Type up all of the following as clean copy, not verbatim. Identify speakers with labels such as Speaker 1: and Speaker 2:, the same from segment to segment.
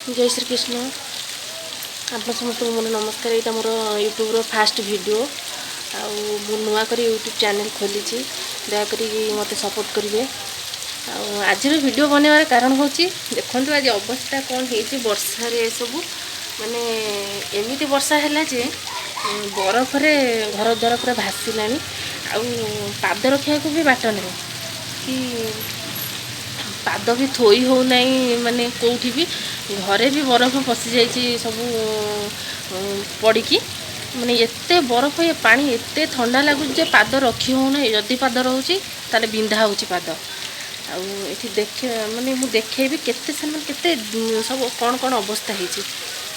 Speaker 1: जय श्री कृष्ण आप समस्त मोर नमस्कार। यहाँ मोर यूट्यूब फास्ट वीडियो नुआ कर यूट्यूब चैनल खोली दयाकोरी मत सपोर्ट करेंगे। आज वीडियो बनवार कारण हूँ देखो आज अवस्था कौन हो वर्षा सब माने एमती वर्षा है जे बरफ घर द्वार पूरा भासीला पाद रखा भी बाट नहीं कि पाद भी थोई हो नहीं माने कौटी भी घरे भी बरफ पशि जाइए सब पड़ी माने एते बरफ ये पानी एते ठंडा लगुच पाद रखी होना जदि पाद रोचे ताले बिंधा हो पाद आठी देखे माने मुझे देखेबी केते केते सब कौन कौन अवस्था होती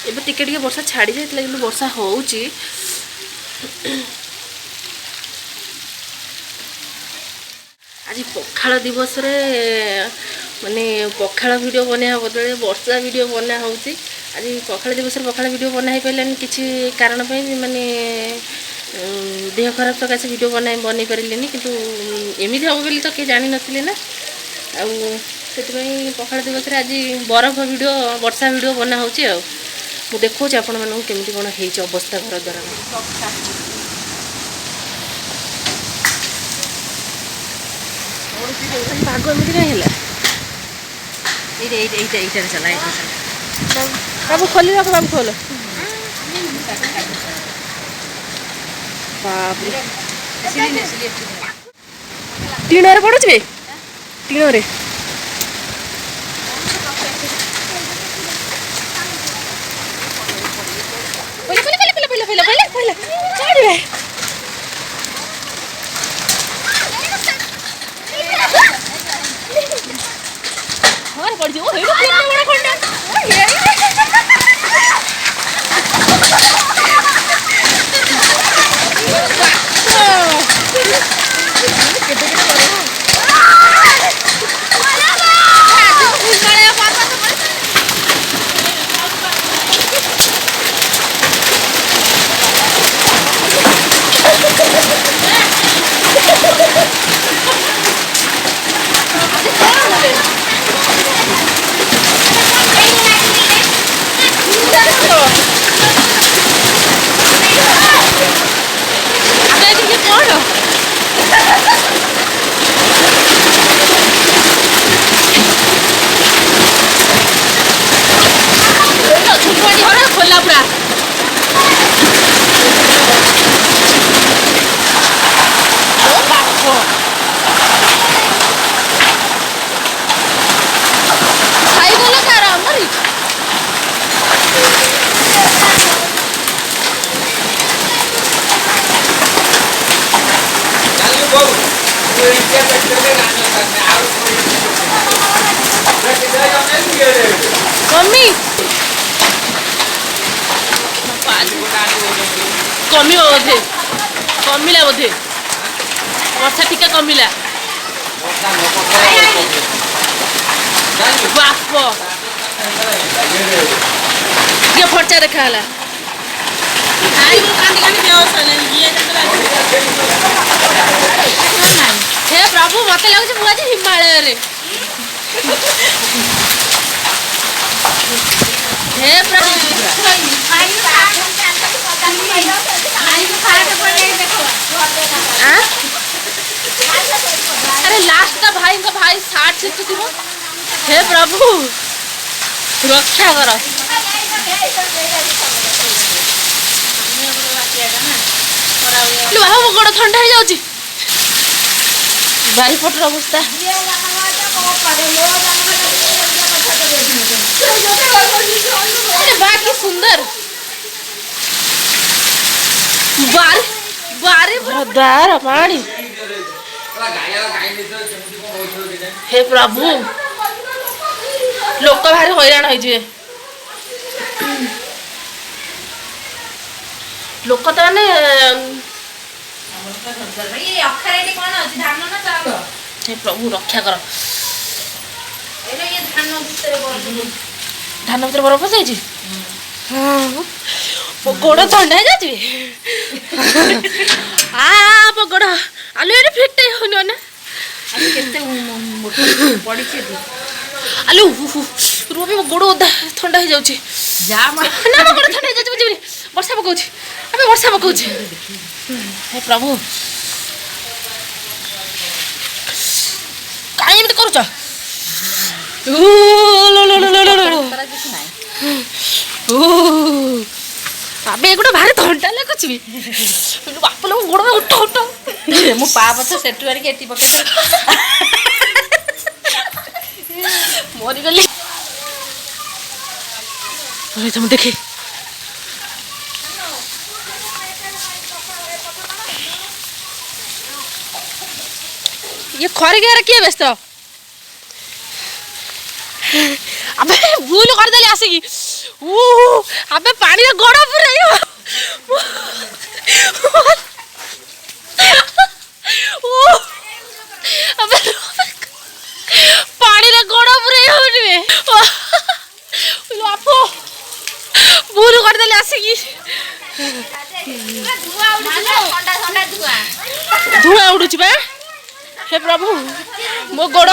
Speaker 1: एबे टिके टिके वर्षा छाड़ी जाइए कि वर्षा होउची। आज पखाल दिवस रे माने पखाल वीडियो बना बदले वर्षा वीडियो बना होची। आज पखाल दिवस रे पखाल वीडियो बना पारानी किसी कारण माने देह खराब सकाशे वीडियो बन पारे कि एमती हम बोली तो किए जानी नथिले ना से पखाल दिवस रे आज बरफ वीडियो वर्षा वीडियो बना होची मु देखो आपण मानू केमती कौन हो अवस्था घर द्वारा पाग एमती कहीं चला बाबू खोल बाबू खोल टीण पड़ुचे टीण मम्मी कमी बोधे कमिला बोधे वर्षा टिका कमिला बाप ये फर्चा देखा हे प्रभु मत लगे मुझे हिमालय रे हे प्रभु अरे लास्ट का भाई 60 से हे प्रभु रक्षा कर गोड़ ठंडा हो जाऊँ बारीपटर अवस्था बाकी सुंदर बारे भरदार पानी हे प्रभु लोक भारी हैरान हो लोक तो माने हे प्रभु रक्षा कर धान भर बरफ पसाई गोड़ ठंडा है जाती गोड़ आलू फिट होना आलू रुबी मो गोड़ ओदा ठंडा हो जाउची
Speaker 2: जा
Speaker 1: ना मो गोड़ ठंडा हो जाउची बुझिबी वर्षा पकाउची अबे वर्षा पकाउची हे प्रभु काई एमती करूछ ओ लो लो लो लो लो ओ अबे एगुडा भारी ठंडा लागुची बाप लो गोड़ में उठ उठ
Speaker 2: मु पा पछ सेटु आड़ी केटी पके
Speaker 1: मरी गली अरे तुम देखे ये खरे के किए व्यस्त अबे भूल कर देली आसिकी ओ अबे पानी रे गोड़ पुरै ओ अबे पानी रे गोड़ पुरै होनिबे बापो भूल कर देली आसिकी धुआं उड़ुची बे हे प्रभु मो गोड़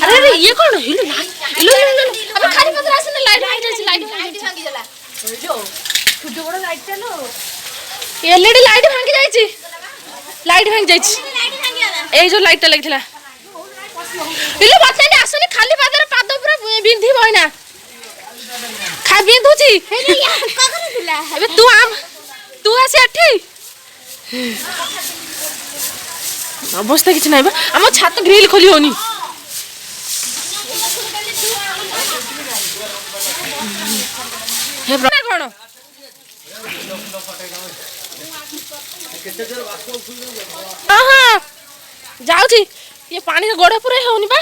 Speaker 1: अरे अरे ये कौन हिलो हिलो अबे खाली पत्र आसने लाइट भांगी जाई लाइट भांगी जाला ओइलो छोटो बड़ लाइट चलो एलईडी लाइट भांगी जाई लाइट भांगी जाई ए जो लाइट लगथिला हिलो बच्चा ने आसने खाली पादर पाद पूरा बिंधी बहिना खा बिंधुची अबे तू आसे अठी अवस्था किसी ना आम छात ग्रिल खोली होनी कौन हाँ जाऊँ ये पानी गोड़ पूरा होनी बा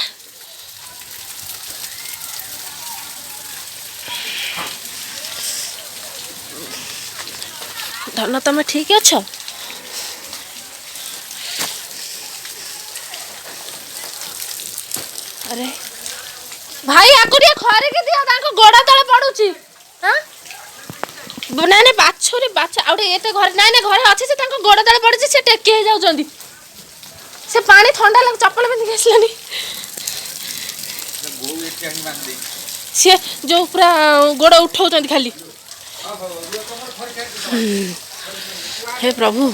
Speaker 1: धन तुम ठीक अच्छ अरे भाई आकुरिया खरे के दिया ताको गोड़ा तळे पडुची हां ना ना बाछरे बाछा आउडे एते घर ना ना घरे अछि से ताको गोड़ा तळे पडुची से टेके हे जाउ जंदी से पानी ठंडा लग चप्पल में गेसलानी
Speaker 3: वो एते आनी बांध दे
Speaker 1: से जो पूरा गोड़ा उठाउ जंदी खाली हे प्रभु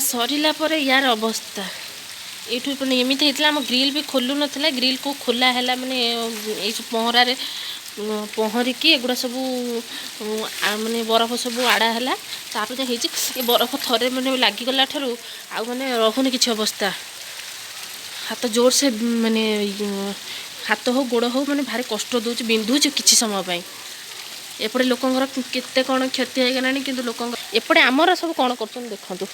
Speaker 1: सरीला पर यार अवस्था ये एमती होता आम ग्रिल भी खोलु ना ग्रिल को खोला है मैंने ये पहरारे पहरिकी एगुड़ा सब माने बरफ सब आड़ा है तापर ये बरफ थरे मैंने लगिगला ठार आने रहुनि किसी अवस्था हाथ जोर से माने हाथ हो गोड़ हो मैंने भारी कष्ट दूच बिंधुच किसी समय एपटे लोकंर केते कौन क्षति हो गलानी किंतु लोक एपटे आमर सब कौन कर देखु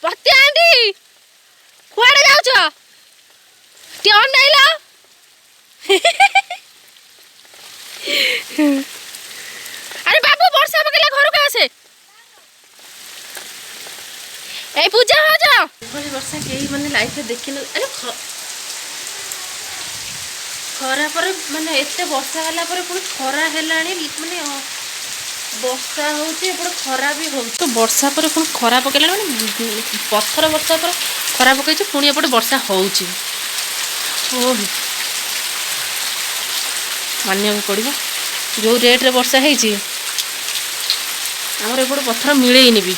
Speaker 1: पत्ती आंटी कुआडे जाउछ टी ऑन नहीं ला अरे बाबू वर्षा पकेला घर का आसे ए पूजा हो जा बड़ी वर्षा के माने लाइफ में देखिन अरे खरा पर माने एते वर्षा होला पर पुरो खरा हेलाणी माने वर्षा होची एपड़ खरा भी हो तो वर्षा पर पुणी खरा पकेला माने पत्थर वर्षा पर खरा पकई पुणी एपटे वर्षा होची ओ मानिया पड़ो जो रेट रे वर्षा होती आमर एपटे पत्थर मिलेनी भी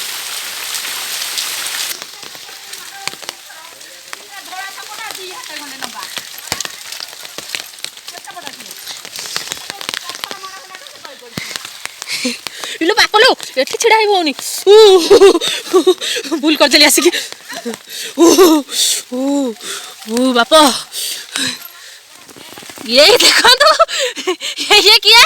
Speaker 1: इलो बाप लो एठी छिड़ा होनी भूल कर चली आसिकी बाप ये देखो ये किए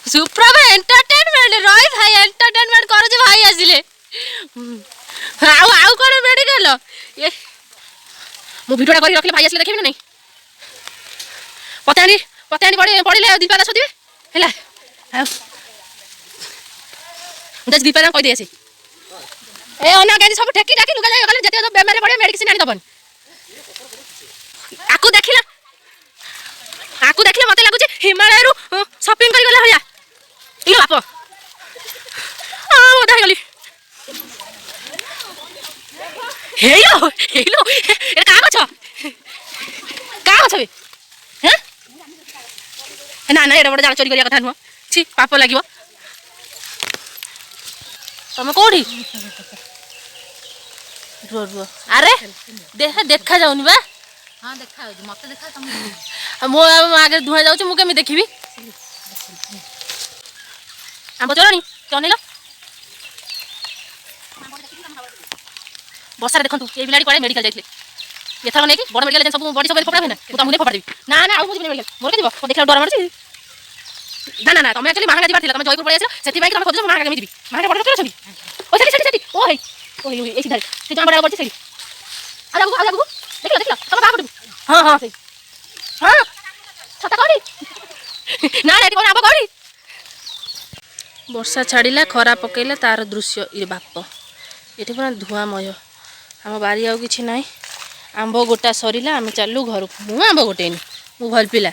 Speaker 1: सुप्रभ एंटरटेनमेंट रही भाई एंटरटेनमेंट कर भाई आसिले आउ कौन मेडिकल ये मु भिडियोटा कर रखले भाई आसिले देखिबे ना नहीं पतानी पड़े दीपा दास दिबे है दस दीपा कह दे ए अना के सब ठेकी ठाकी लुगा जाय गले जते बेमारे पड़े मेडिसिन आनी दबन आकु देखिला मते लागुची हिमालय रु शॉपिंग करी गला हया इलो बाप ओदा गली हेलो ए का गछ बे हैं ना एडा बड़ जाल चोरी करिया कथा नुह छी पाप लागिवो तमे कोठी रुआ अरे देखा जाऊनी बा
Speaker 2: हाँ देखा मत देखा तुम
Speaker 1: मो आगे धुआ जाऊँ मुझे केमी देखी आंब चोरानी क्या नहीं बर्षार देखो ये बिलाड़ी कड़े मेडिकल जाइए एथर नहीं कि बड़ मेडिकल सब बड़ी सब फपड़ा ना तो मुझे फपड़ा देवी ना ना मुझे मेडिकल मोर के देखा डर मार्ची ना तुम एक्चुअली महांगा जीवार तुम जयपुर पड़े से तुम खोज महांगा केमी महांगा बड़ अच्छी ओ सेठी ओ है ओ ये सीधा से जहाँ बड़ा पड़ी सेठी आजा देख तुम बाबू हाँ हाँ सही हाँ छता कौड़ी ना रेडी कौन आब कौड़ी वर्षा छाड़ा खरा पकईला तार दृश्य ये बाप ये पूरा धुआमय आम बारी आउ कि ना आंब गोटा सरला आम चलू घर को मु आंब गोटेनी मु भल पिला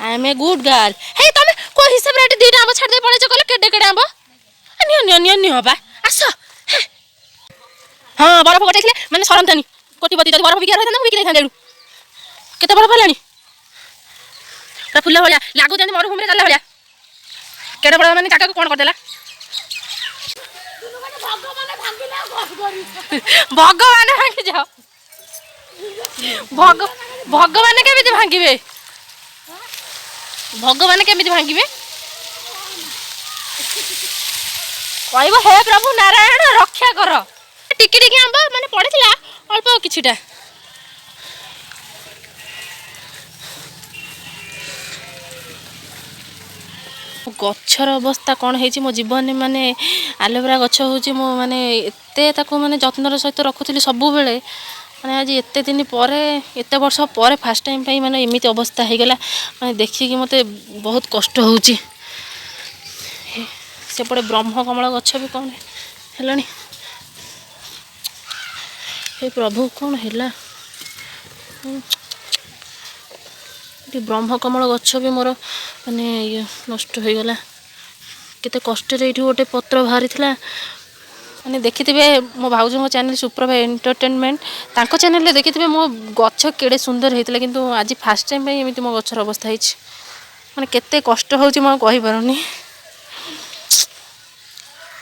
Speaker 1: I am a good girl हे तुम को हिसाब रे दीटा आंब छाड़ दे पड़े कल केडे केडे आंब नियो बा आस हाँ बरफ गोटे मैंने सरमतानी कोटिपति जब बरफ बिका रही बिकी देखा केते बरफ है पूरा फुल भाया लगुच मरुभूमि चलला भाया केड़े बड़ मैंने जगह को कौन करदेला भगवान भांगी जाओ भगवान केमिति भांगिबे भगवान केमिति भांगिबे कहब हे प्रभु नारायण रक्षा कर टिकी टिकी आंब माने पड़े अल्प किछिटा गच्छर अवस्था कौन है मो जीवन माने आलोवेरा गछ हूँ मो माने एते ताको माने जत्नर सहित रखुली सब बेले माने आज एते दिन पर एते वर्ष पर फास्ट टाइम पाई माने एमिति अवस्था हो गला माने देखिकी मते बहुत कष्ट होउची सेपटे ब्रह्म कमल गछ भी कौन है हे प्रभु कौन है ब्रह्म कमल गछ भी मोर माने ये नष्ट हो गला केते कष्ट रे गोटे पत्र बाहरी माने देखिथिबे मो भाउज मो चैनल सुप्रभ एंटरटेनमेंट तांको चैनल रे देखिथिबे मो गछ केड़े सुंदर हेतिला किंतु आज फास्ट टाइम पे एमिति मो गछर अवस्था हिच माने केते कष्ट होउची म कहि परनी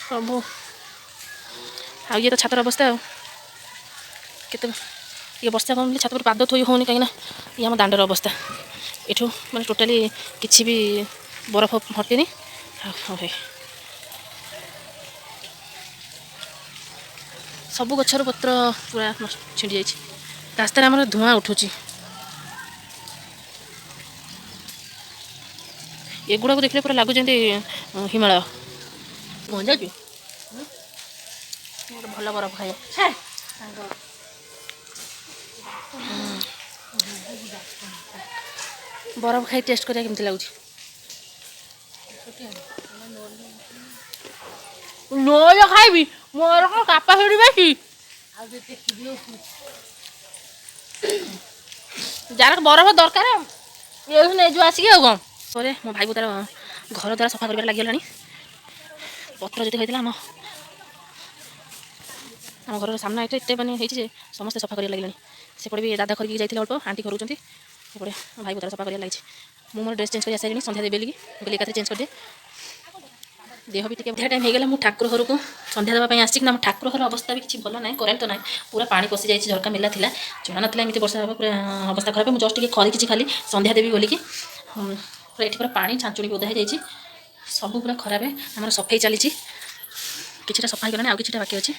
Speaker 1: प्रभु आ ये तो छातर अवस्था केते ये वर्षा कम छात पर पाद थोई होनी कहीं ये आम दांडर अवस्था एठू माने टोटाली किसी भी बरफ हटेनी सबू गछर पत्र पूरा छिड़ी जाइए रास्तार आम धुआं उठुची एगुड़ा को देखले पूरा लगुच हिमालय गंजा जी भल बरफ खाए बरफ खाई टेस्ट करिया केमती लगुच नोज खाइबी मोर को कैपेसिटी बेसी जार बरफ दरकार ये नहीं जो आसिक आउ कौन मो भाई को तार घर द्वारा सफा कर लगे पत्र जो होता आम घर सामना एत मानते समस्त सफा कर लगे सेपटे भी दादा करके जाइए अल्प आंटी करूँगी सेपटे भाई को तार सफा कर लगी मुझे मोर ड्रेस चेंज कर सारे सन्ध्या देवी लगी बोली एकाथ चेंज कर दे देह भी टे टाइम हो गला मुझे ठाकुर घर को सन्ध्या देवाई आसिक ना ठाकुर घर अवस्था भी किसी भल ना करेन्ट तो ना पूरा पानी पशि जाइए झरका मिला था जना ना एमती वर्षा पूरा अवस्था खराब मुझे जस्ट खरी खाली सन्ध्या देवी बोलिकी पूरा ये पूरा पानी छांचुड़ी ओदा हो जाए सब पूरा खराब आम सफाई चली किछिटा सफा हो गलानी आ किछिटा बाकी अछि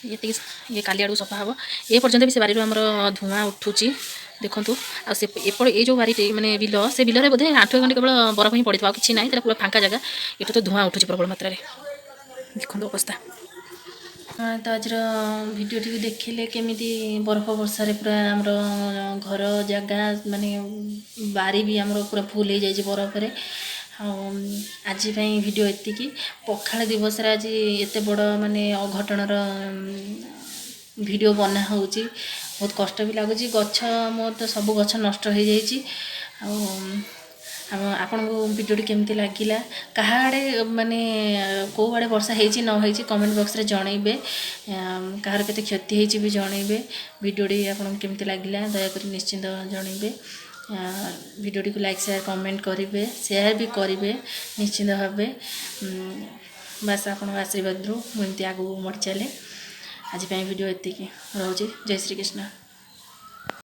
Speaker 1: ये काली आड़ू सफा हम ए पर्यंत भी से बारी आमर धुआं उठुची देखु आ से एपड़ ये जो बारी माने बिल से बिल बोधे 8 घंटे केवल बरफ ही पड़ता कि ना पूरा फांका जगह ये तो धुआं उठुची प्रबल मात्रा देखो अवस्था। हाँ तो आज भिडियोटी भी देखिले केमी बरफ वर्षा पूरा आमर घर जगह माने बारी भी आमर पूरा फुल हो जाए बरफ रे। आज भिडियो एतिकी पखाल दिवस आज एत बड़ माने अघटनर भिडियो बना होची बहुत कष्ट भी लगुच गछ मोर तो सब गछ नष्ट हो जाइए। आपन को भिडियोटी केमती लगिला कहा आड़े माने कौ आड़े वर्षा होती न होती कमेंट बॉक्स रे जनइबे कहार केते क्षति होती भी जनइबे भिडियोटी आपन केमती लगिला दयाकोरी निश्चिंत जनइबे भिडियोटी को लाइक शेयर कमेंट करेंगे शेयर भी करेंगे निश्चिंत भावे बास आपण आशीर्वाद रू मुझे आगू बढ़ी चले आज भिडियो एतिकी रोचे जय श्री कृष्ण।